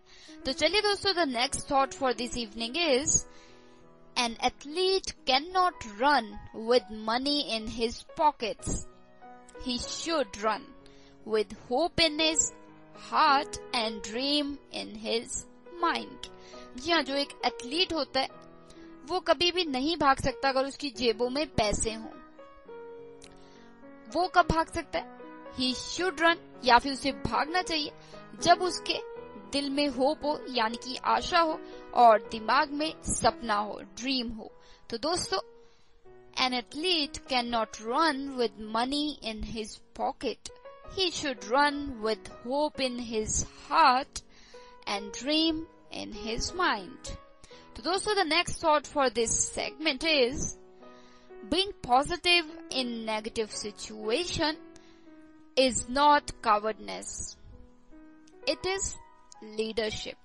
तो चलिए दोस्तों, the next thought for this evening is, an athlete can not run with money in his pockets, he should run with hope in his heart and dream in his mind। जी हाँ, जो एक एथलीट होता है वो कभी भी नहीं भाग सकता अगर उसकी जेबों में पैसे हों। वो कब भाग सकता है? he should run, या फिर उसे भागना चाहिए जब उसके दिल में होप हो, यानी कि आशा हो, और दिमाग में सपना हो, ड्रीम हो। तो दोस्तों, an athlete cannot run with money in his pocket. He should run with hope in his heart and dream in his mind. So दोस्तों, the next thought for this segment is, being positive in negative situation is not cowardness. It is leadership.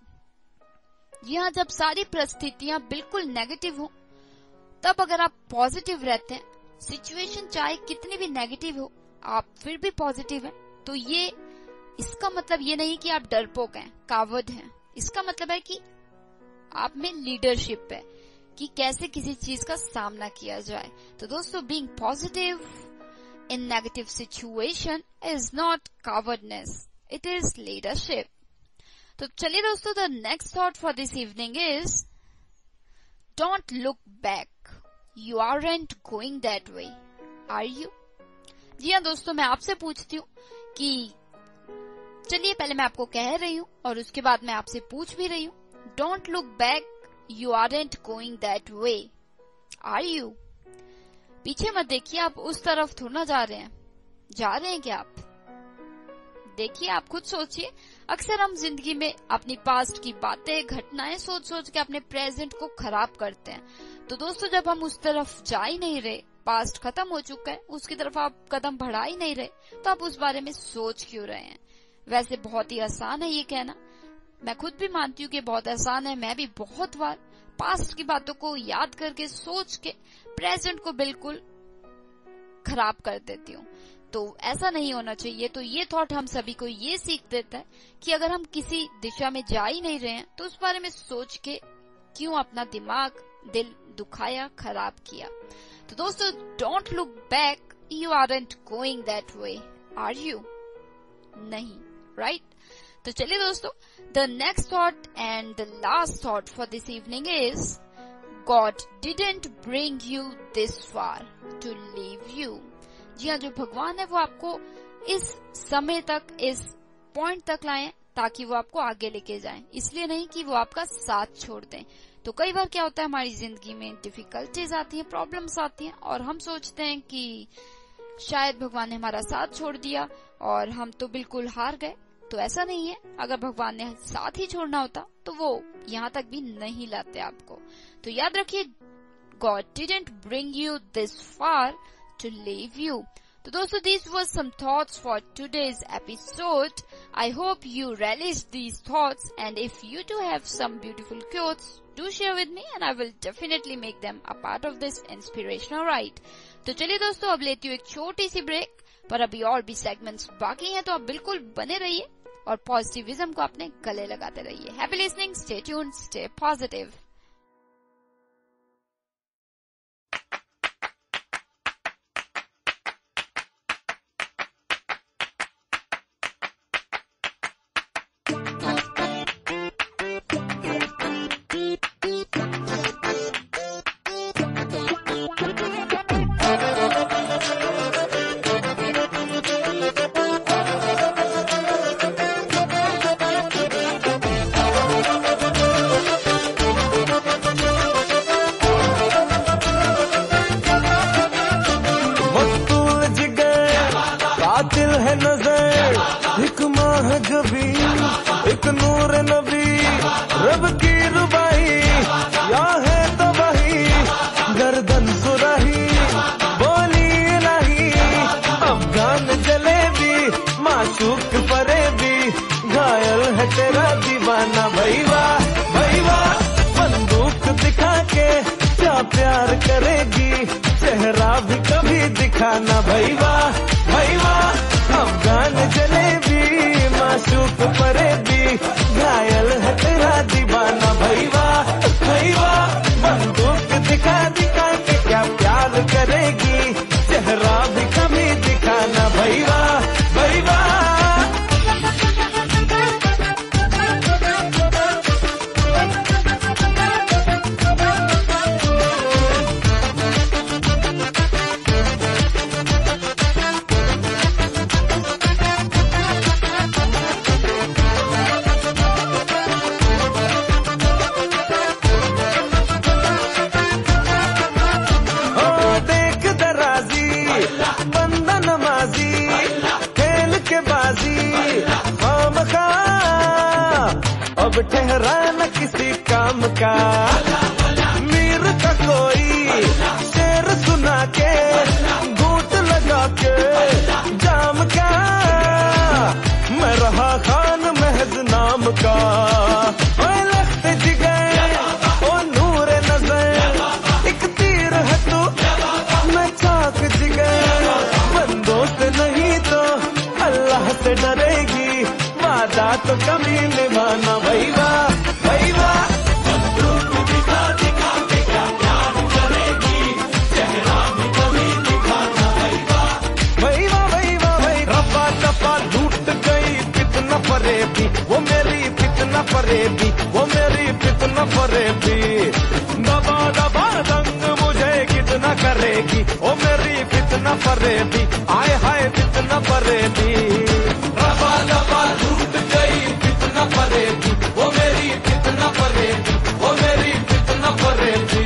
जी हाँ, जब सारी परिस्थितियां बिल्कुल negative हो तब अगर आप पॉजिटिव रहते हैं, सिचुएशन चाहे कितनी भी नेगेटिव हो, आप फिर भी पॉजिटिव हैं, तो ये इसका मतलब ये नहीं कि आप डरपोक हैं, कावर्ड हैं। इसका मतलब है कि आप में लीडरशिप है कि कैसे किसी चीज का सामना किया जाए। तो दोस्तों, being positive in negative situation is not cowardness, it is leadership. तो चलिए दोस्तों, the next thought for this evening is, Don't look back. You aren't going that way. Are you? जी हाँ दोस्तों, मैं आपसे पूछती हूँ कि चलिए पहले मैं आपको कह रही हूँ और उसके बाद मैं आपसे पूछ भी रही हूँ. Don't look back. You aren't going that way. Are you? पीछे मत देखिए, आप उस तरफ थोड़ा ना जा रहे हैं. जा रहे हैं क्या आप? देखिए, आप खुद सोचिए. अक्सर हम जिंदगी में अपनी पास्ट की बातें, घटनाएं सोच सोच के अपने प्रेजेंट को खराब करते हैं. तो दोस्तों, जब हम उस तरफ जा ही नहीं रहे, पास्ट खत्म हो चुका है, उसकी तरफ आप कदम बढ़ा ही नहीं रहे, तो आप उस बारे में सोच क्यों रहे हैं? वैसे बहुत ही आसान है ये कहना. मैं खुद भी मानती हूँ कि बहुत आसान है. मैं भी बहुत बार पास्ट की बातों को याद करके, सोच के प्रेजेंट को बिल्कुल खराब कर देती हूँ. तो ऐसा नहीं होना चाहिए. तो ये थॉट हम सभी को ये सीख देता है कि अगर हम किसी दिशा में जा ही नहीं रहे हैं, तो उस बारे में सोच के क्यों अपना दिमाग, दिल दुखाया, खराब किया. तो दोस्तों, don't look back. You aren't going that way. Are you? नहीं, राइट? तो चलिए दोस्तों, the next thought and the last thought for this evening is God didn't bring you this far to leave you. जी हाँ, जो भगवान है वो आपको इस समय तक, इस पॉइंट तक लाए ताकि वो आपको आगे लेके जाएं. इसलिए नहीं कि वो आपका साथ छोड़ दें. तो कई बार क्या होता है, हमारी जिंदगी में डिफिकल्टीज आती हैं, प्रॉब्लम्स आती हैं और हम सोचते हैं कि शायद भगवान ने हमारा साथ छोड़ दिया और हम तो बिल्कुल हार गए. तो ऐसा नहीं है. अगर भगवान ने साथ ही छोड़ना होता तो वो यहाँ तक भी नहीं लाते आपको. तो याद रखिए, God didn't bring you this far to leave you. तो दोस्तों, these were some thoughts for today's episode. I hope you relished these thoughts, and if you do have some beautiful quotes, do share with me and I will definitely make them a part of this inspirational ride. तो चलिए दोस्तों, अब लेती हूँ एक छोटी सी break, पर अभी और भी सेगमेंट्स बाकी हैं, तो आप बिल्कुल बने रहिए और पॉजिटिविज्म को अपने गले लगाते रहिए. Happy listening, stay tuned, stay positive. तो कभी निभाना भाई वाह भाई वाह. बंदूक दिखा दिखा के क्या प्यार करेगी, चेहरा भी कभी दिखाना भाई वाह भाई वाह भाई वाह भाई. रफा दफा लूट गई कितना फरेबी, वो मेरी कितना फरेबी, वो मेरी कितना फरेबी. दबा करेगी ओ मेरी फितना फरेबी आए हाय फितना फरेबी रबा दबा लूट गई फितना फरेबी वो मेरी फितना फरेबी वो मेरी फितना फरेबी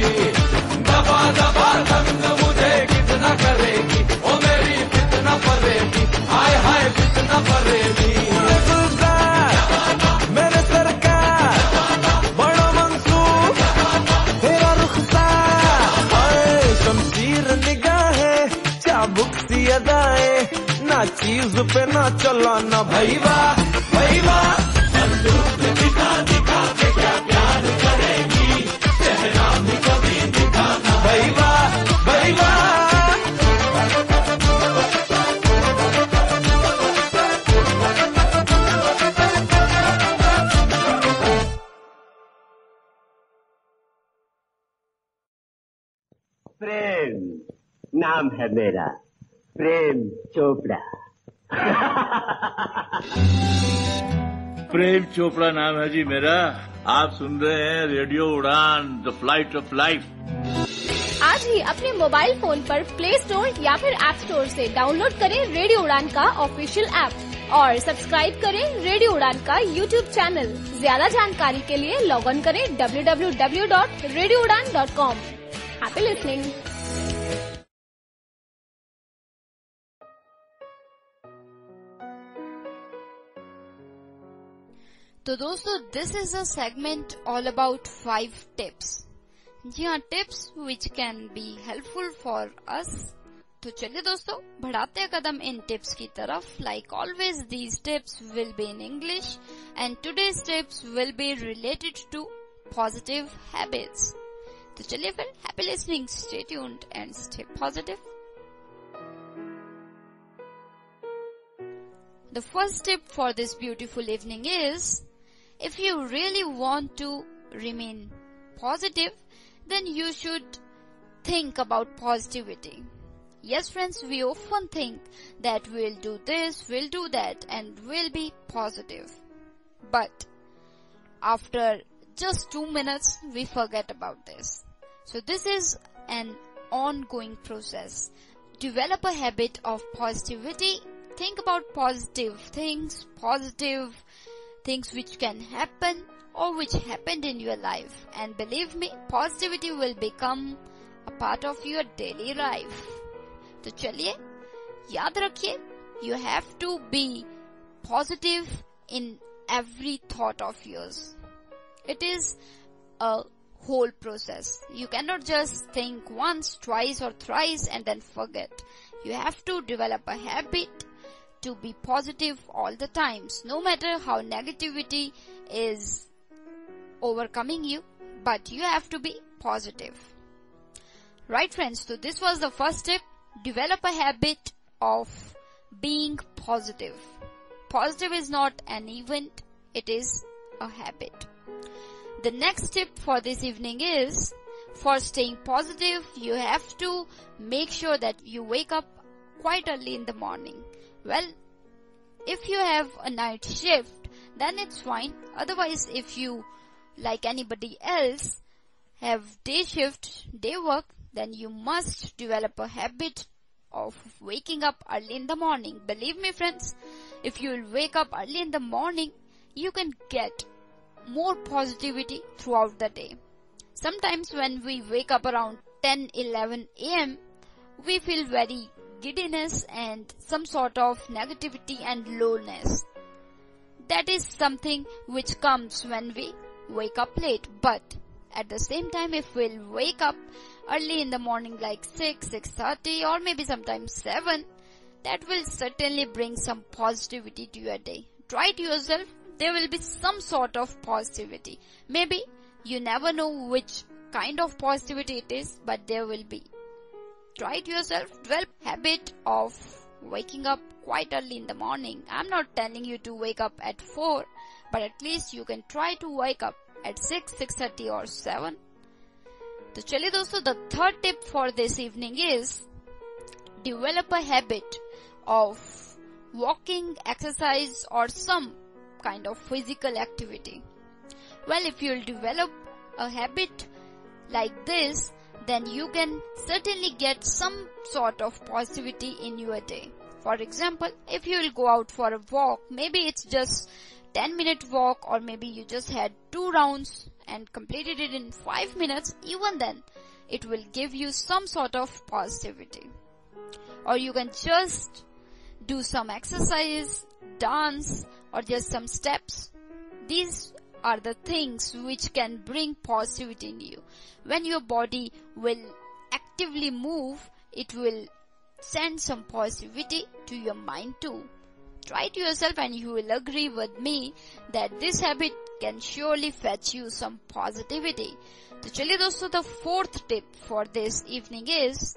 दबा दबा तंग मुझे कितना करेगी ओ मेरी फितना फरेबी आए हाय फितना फरेबी मेरे सरकार बड़ा मंसूर तेरा रुखसार आए शमशीर निगाहें चाबुक सी अदाएं ना चीज पे ना चलाना भैया भैया बंदूक दिखा दिखा के क्या प्यार करेगी चेहरा भी कभी दिखाना भैया भैया प्रेम नाम है मेरा प्रेम चोपड़ा प्रेम चोपड़ा नाम है जी मेरा। आप सुन रहे हैं रेडियो उड़ान द फ्लाइट ऑफ लाइफ। आज ही अपने मोबाइल फोन पर प्ले स्टोर या फिर ऐप स्टोर से डाउनलोड करें रेडियो उड़ान का ऑफिशियल ऐप और सब्सक्राइब करें रेडियो उड़ान का यूट्यूब चैनल। ज्यादा जानकारी के लिए लॉग ऑन करें www.radioudan.com। Happy listening. तो दोस्तों this is a segment all about 5 tips. जी हाँ, tips which can be helpful for us. तो चलिए दोस्तों बढ़ाते हैं कदम इन टिप्स की तरफ। Like always these tips will be in English and today's tips will be related to positive habits. तो चलिए फिर happy listening, stay tuned and stay positive. The first tip for this beautiful evening is, if you really want to remain positive, then you should think about positivity. Yes friends, we often think that we'll do this, we'll do that, and we'll be positive. But after just 2 minutes, we forget about this. So this is an ongoing process. Develop a habit of positivity. Think about positive things which can happen or which happened in your life. And believe me, positivity will become a part of your daily life. तो चलिए याद रखिए, you have to be positive in every thought of yours. It is a whole process. You cannot just think once, twice or thrice and then forget. You have to develop a habit to be positive all the times, no matter how negativity is overcoming you, but you have to be positive. Right friends, so this was the first tip. Develop a habit of being positive. Positive is not an event, it is a habit. The next tip for this evening is, for staying positive, you have to make sure that you wake up quite early in the morning. Well, if you have a night shift, then it's fine. Otherwise, if you, like anybody else, have day shift, day work, then you must develop a habit of waking up early in the morning. Believe me friends, if you will wake up early in the morning, you can get more positivity throughout the day. Sometimes when we wake up around 10-11 a.m., we feel very giddiness and some sort of negativity and lowness. That is something which comes when we wake up late. But at the same time, if we'll wake up early in the morning like 6, 6:30 or maybe sometimes 7, that will certainly bring some positivity to your day. Try it yourself. There will be some sort of positivity. Maybe you never know which kind of positivity it is, but there will be. Try it yourself. Develop habit of waking up quite early in the morning. I'm not telling you to wake up at 4, but at least you can try to wake up at 6, 6:30 or 7. तो चलिए दोस्तों, the third tip for this evening is, develop a habit of walking, exercise or some kind of physical activity. Well, if you'll develop a habit like this, then you can certainly get some sort of positivity in your day. For example, if you will go out for a walk, maybe it's just 10-minute walk, or maybe you just had 2 rounds and completed it in 5 minutes, even then it will give you some sort of positivity. Or you can just do some exercise, dance, or just some steps. These are the things which can bring positivity in you. When your body will actively move, it will send some positivity to your mind too. Try it yourself and you will agree with me that this habit can surely fetch you some positivity. तो चलिए दोस्तों, the 4th tip for this evening is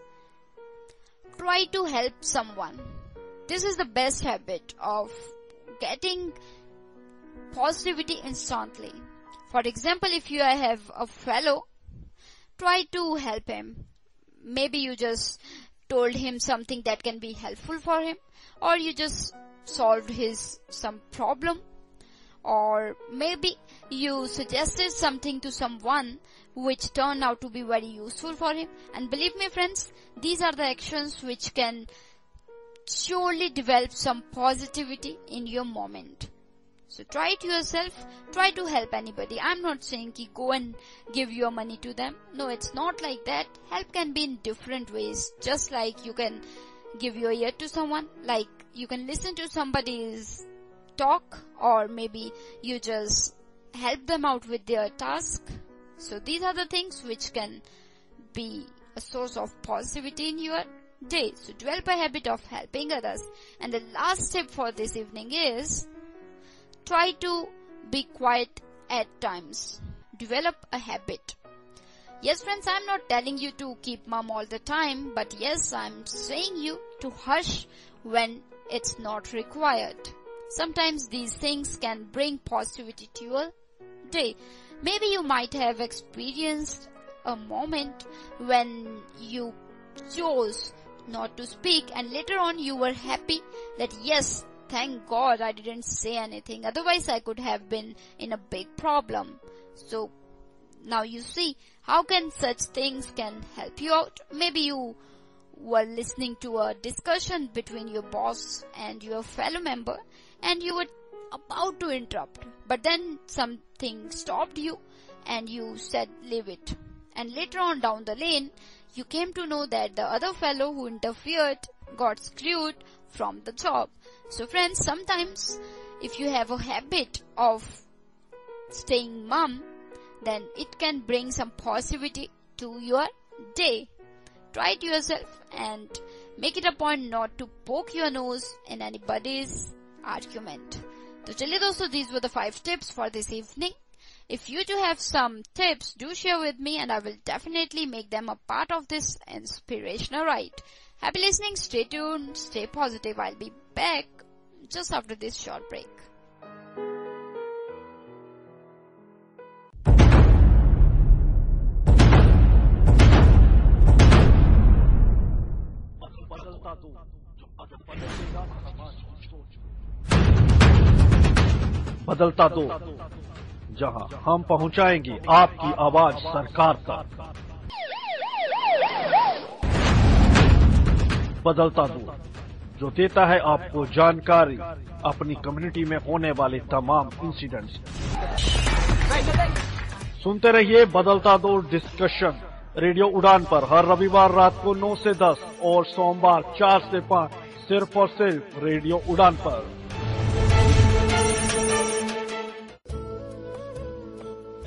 try to help someone. This is the best habit of getting positivity instantly. For example, if you have a fellow, try to help him. Maybe you just told him something that can be helpful for him, or you just solved his some problem, or maybe you suggested something to someone which turned out to be very useful for him. And believe me friends, these are the actions which can surely develop some positivity in your moment. So try it yourself, try to help anybody. I'm not saying ki go and give your money to them. No, it's not like that. Help can be in different ways. Just like you can give your ear to someone, like you can listen to somebody's talk, or maybe you just help them out with their task. So these are the things which can be a source of positivity in your day. So develop a habit of helping others. And the last tip for this evening is try to be quiet at times. Develop a habit. Yes friends, I'm not telling you to keep mum all the time, but yes, I'm saying you to hush when it's not required. Sometimes these things can bring positivity to your day. Maybe you might have experienced a moment when you chose not to speak, and later on you were happy that yes, thank God I didn't say anything, otherwise I could have been in a big problem. So now you see how can such things can help you out. Maybe you were listening to a discussion between your boss and your fellow member, and you were about to interrupt, but then something stopped you and you said leave it. And later on down the lane, you came to know that the other fellow who interfered got screwed from the job. So friends, sometimes if you have a habit of staying mum, then it can bring some positivity to your day. Try it yourself and make it a point not to poke your nose in anybody's argument. So chaliye dosto, these were the 5 tips for this evening. If you do have some tips, do share with me and I will definitely make them a part of this inspirational ride. Happy listening, stay tuned, stay positive. I'll be back just after this short break. बदलता दो, जहां हम पहुंचाएंगे आपकी आवाज सरकार तक। बदलता दो, जो देता है आपको जानकारी अपनी कम्युनिटी में होने वाले तमाम इंसिडेंट्स। सुनते रहिए बदलता दो डिस्कशन रेडियो उड़ान पर हर रविवार रात को 9 से 10 और सोमवार 4 से 5 सिर्फ और सिर्फ रेडियो उड़ान पर।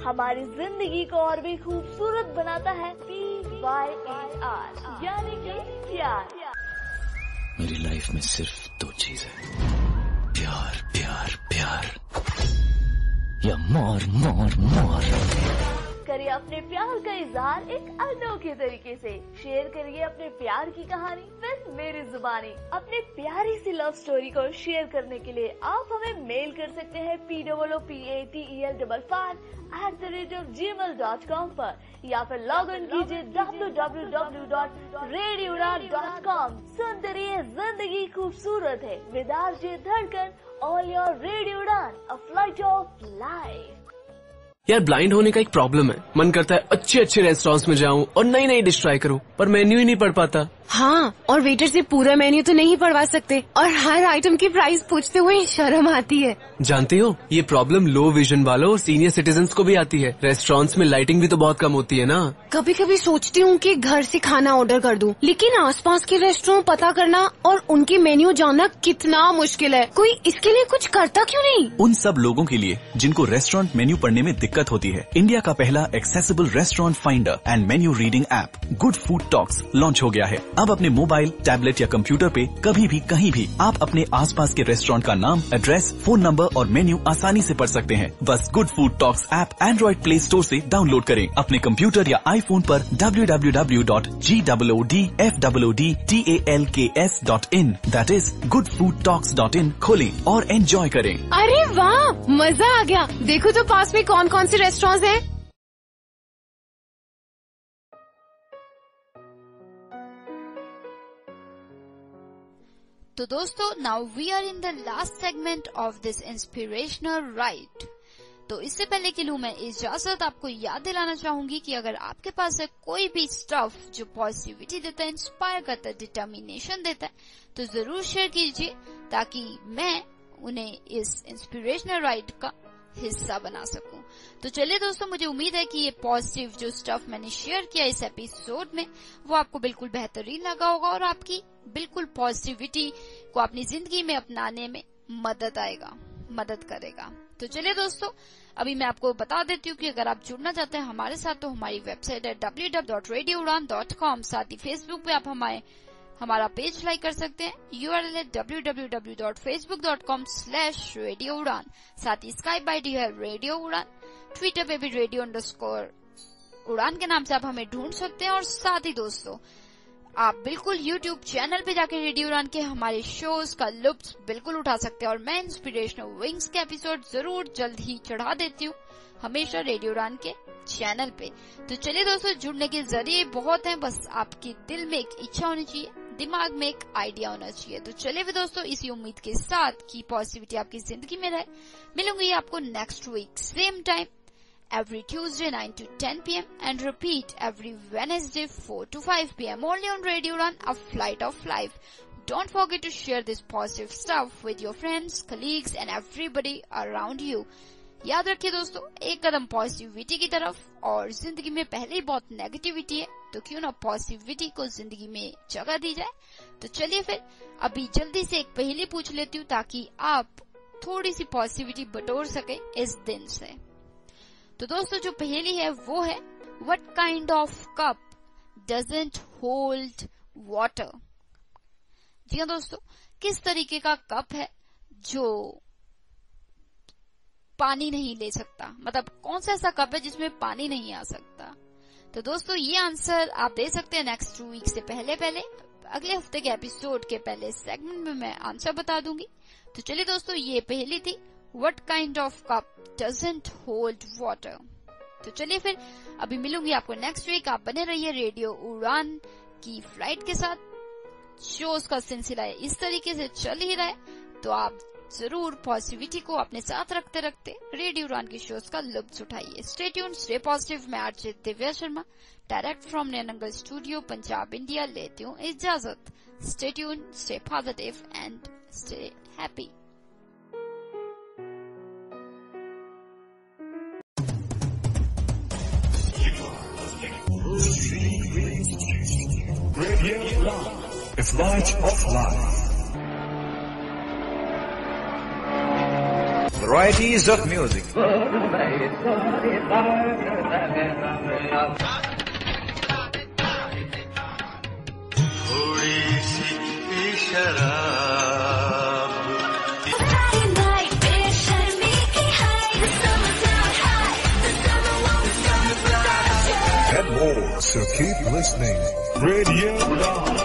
हमारी जिंदगी को और भी खूबसूरत बनाता है PYAR, यानी कि प्यार। मेरी लाइफ में सिर्फ 2 चीज है, प्यार प्यार प्यार या मार मार मार। करिए अपने प्यार का इजहार एक अनोखे तरीके से। शेयर करिए अपने प्यार की कहानी फिर मेरी जुबानी। अपने प्यारी सी लव स्टोरी को शेयर करने के लिए आप हमें मेल कर सकते हैं POOPATEL55@gmail.com पर, या फिर लॉग इन कीजिए www.radioudan.com। सुनते रहिए, जिंदगी खूबसूरत है विद आरजे धड़कन, all your radio Udaan, a flight of life. यार ब्लाइंड होने का एक प्रॉब्लम है, मन करता है अच्छे अच्छे रेस्टोरेंट्स में जाऊं और नई नई डिश ट्राई करूं, पर मेन्यू ही नहीं पढ़ पाता। हाँ, और वेटर से पूरा मेन्यू तो नहीं पढ़वा सकते और हर आइटम की प्राइस पूछते हुए शर्म आती है। जानती हो, ये प्रॉब्लम लो विजन वालों और सीनियर सिटीजन्स को भी आती है। रेस्टोरेंट्स में लाइटिंग भी तो बहुत कम होती है ना। कभी कभी सोचती हूँ कि घर से खाना ऑर्डर कर दूं, लेकिन आसपास के रेस्टोरेंट पता करना और उनकी मेन्यू जानना कितना मुश्किल है। कोई इसके लिए कुछ करता क्यों नहीं? उन सब लोगों के लिए जिनको रेस्टोरेंट मेन्यू पढ़ने में दिक्कत होती है, इंडिया का पहला accessible restaurant finder and menu reading app good food talks launch हो गया है। अब अपने मोबाइल, टैबलेट या कंप्यूटर पे कभी भी कहीं भी आप अपने आसपास के रेस्टोरेंट का नाम, एड्रेस, फोन नंबर और मेन्यू आसानी से पढ़ सकते हैं। बस good food talks app Android play store से डाउनलोड करें। अपने कंप्यूटर या आईफोन पर www.goodfoodtalks.in that is goodfoodtalks.in खोलें और एंजॉय करें। अरे वाह, मजा आ गया। देखो तो पास में कौन कौन से रेस्टोरेंट्स हैं। तो दोस्तों, now we are in the last segment of this inspirational ride. तो इससे पहले कि लूं मैं इजाजत, आपको याद दिलाना चाहूंगी कि अगर आपके पास है कोई भी स्टफ जो पॉजिटिविटी देता है, इंस्पायर करता है, डिटर्मिनेशन देता है, तो जरूर शेयर कीजिए ताकि मैं उन्हें इस इंस्पिरेशनल राइड का हिस्सा बना सकूं। तो चलिए दोस्तों, मुझे उम्मीद है कि ये पॉजिटिव जो स्टफ मैंने शेयर किया इस एपिसोड में वो आपको बिल्कुल बेहतरीन लगा होगा और आपकी बिल्कुल पॉजिटिविटी को अपनी जिंदगी में अपनाने में मदद करेगा। तो चलिए दोस्तों, अभी मैं आपको बता देती हूँ कि अगर आप जुड़ना चाहते हैं हमारे साथ तो हमारी वेबसाइट है www.radioudan.com। साथ ही फेसबुक पे आप हमारा पेज लाइक कर सकते हैं, URL है www.facebook.com/radioudan। साथ ही स्काइप आईडी है रेडियो उड़ान, ट्विटर पे भी radio_उड़ान के नाम से आप हमें ढूंढ सकते हैं। और साथ ही दोस्तों, आप बिल्कुल यूट्यूब चैनल पे जाकर रेडियो उड़ान के हमारे शोज का लुत्फ बिल्कुल उठा सकते हैं। और मैं इंस्पिरेशनल विंग्स के एपिसोड जरूर जल्द ही चढ़ा देती हूँ, हमेशा रेडियो उड़ान के चैनल पे। तो चलिए दोस्तों, जुड़ने के जरिए बहुत हैं, बस आपके दिल में एक इच्छा होनी चाहिए, दिमाग में एक आइडिया होना चाहिए। तो चलिए भी दोस्तों, इसी उम्मीद के साथ कि पॉजिटिविटी आपकी जिंदगी में रहे, मिलूंगी आपको next week same time every Tuesday 9 to 10 p.m. and repeat every Wednesday 4 to 5 p.m. only on Radio Udaan, a flight of life. Don't forget to share this positive stuff with your friends, colleagues and everybody around you. याद रखिए दोस्तों, एक कदम positivity की तरफ, और जिंदगी में पहले ही बहुत नेगेटिविटी है, तो क्यों ना पॉजिटिविटी को जिंदगी में जगह दी जाए। तो चलिए फिर अभी जल्दी से एक पहेली पूछ लेती हूँ ताकि आप थोड़ी सी पॉजिटिविटी बटोर सके इस दिन से। तो दोस्तों, जो पहेली है वो है, what kind of cup doesn't hold water. जी हाँ दोस्तों, किस तरीके का कप है जो पानी नहीं ले सकता, मतलब कौन सा ऐसा कप है जिसमें पानी नहीं आ सकता। तो दोस्तों, ये आंसर आप दे सकते हैं नेक्स्ट वीक से पहले अगले हफ्ते के एपिसोड के पहले सेगमेंट में मैं आंसर बता दूंगी। तो चलिए दोस्तों, ये पहेली थी, What kind of cup doesn't hold water? तो चलिए फिर अभी मिलूंगी आपको नेक्स्ट वीक। आप बने रहिए रेडियो उड़ान की फ्लाइट के साथ। शोज का सिलसिला इस तरीके से चल ही रहा है, तो आप जरूर पॉजिटिविटी को अपने साथ रखते रखते रेडियो उड़ान की शोज का लुत्फ उठाइए। Stay tune, stay positive. मैं RJ Divya Sharma, direct from Naya Nangal studio, Punjab, India, लेती हूँ इजाजत। Stay tune, stay positive and stay happy. Radio Udaan, a flight of life. Varieties of music. थोड़ी सी शराब, and more, so keep listening. Radio Udaan.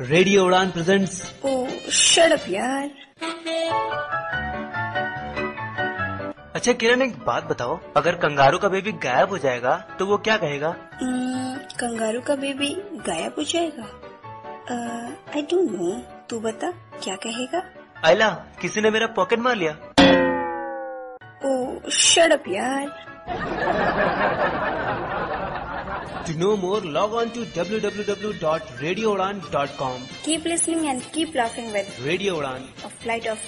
Radio उड़ान presents. ओह shut up यार। अच्छा किरण, एक बात बताओ, अगर कंगारू का बेबी गायब हो जाएगा तो वो क्या कहेगा? कंगारू का बेबी गायब हो जाएगा? आई डोंट नो, तू बता क्या कहेगा? आइला, किसी ने मेरा पॉकेट मार लिया। ओह शट अप यार। To know more, log on to www.radioudan.com. Keep listening and keep laughing with Radio Udaan, a flight of